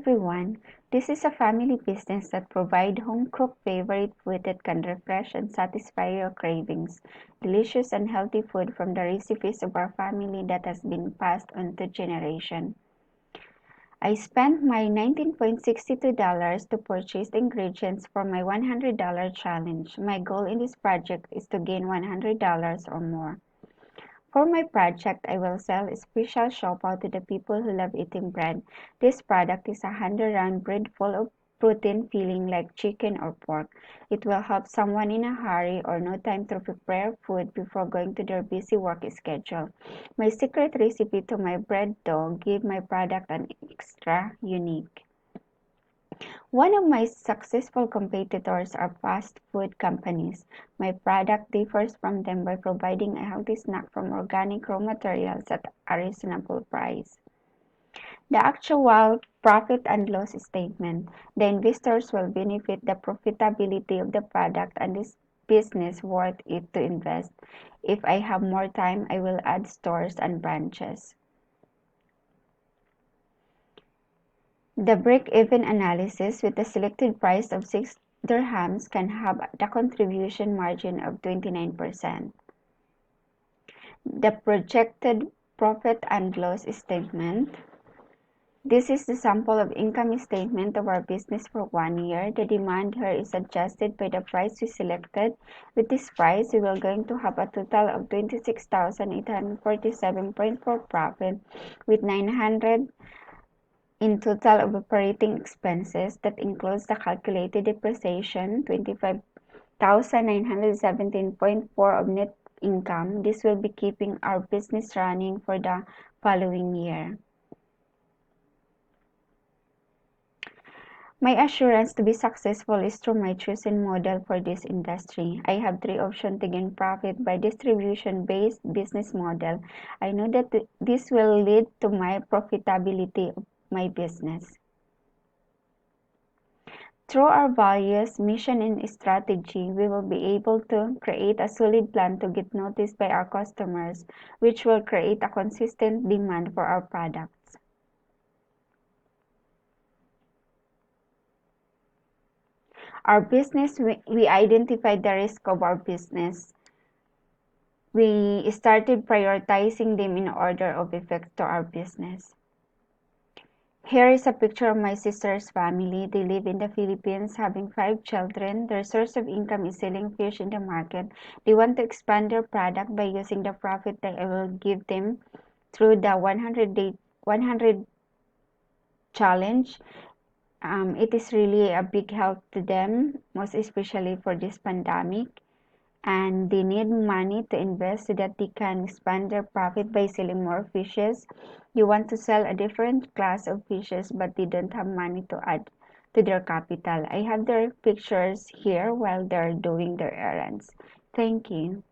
everyone. This is a family business that provides home-cooked favorite food that can refresh and satisfy your cravings. Delicious and healthy food from the recipes of our family that has been passed on to generation. I spent my $19.62 to purchase the ingredients for my $100 challenge. My goal in this project is to gain $100 or more. For my project, I will sell a special siopaw to the people who love eating bread. This product is a 100-round bread full of protein filling like chicken or pork. It will help someone in a hurry or no time to prepare food before going to their busy work schedule. My secret recipe to my bread dough gives my product an extra unique. One of my successful competitors are fast food companies. My product differs from them by providing a healthy snack from organic raw materials at a reasonable price. The actual profit and loss statement. The investors will benefit the profitability of the product and this business worth it to invest. If I have more time, I will add stores and branches. The break-even analysis with a selected price of 6 dirhams can have the contribution margin of 29%. The projected profit and loss statement. This is the sample of income statement of our business for 1 year. The demand here is adjusted by the price we selected. With this price, we will going to have a total of 26,847.4 profit with 900 in total of operating expenses. That includes the calculated depreciation, 25,917.4 of net income. This will be keeping our business running for the following year. My assurance to be successful is through my chosen model for this industry. I have 3 options to gain profit by distribution-based business model. I know that this will lead to my profitability of my business. Through our values, mission, and strategy, we will be able to create a solid plan to get noticed by our customers, which will create a consistent demand for our products. Our business, we identified the risk of our business. We started prioritizing them in order of effect to our business. Here is a picture of my sister's family. They live in the Philippines, having 5 children. Their source of income is selling fish in the market. They want to expand their product by using the profit that I will give them through the 100 challenge. It is really a big help to them, most especially for this pandemic. And they need money to invest so that they can expand their profit by selling more fishes. You want to sell a different class of fishes, but they don't have money to add to their capital. I have their pictures here while they're doing their errands. Thank you.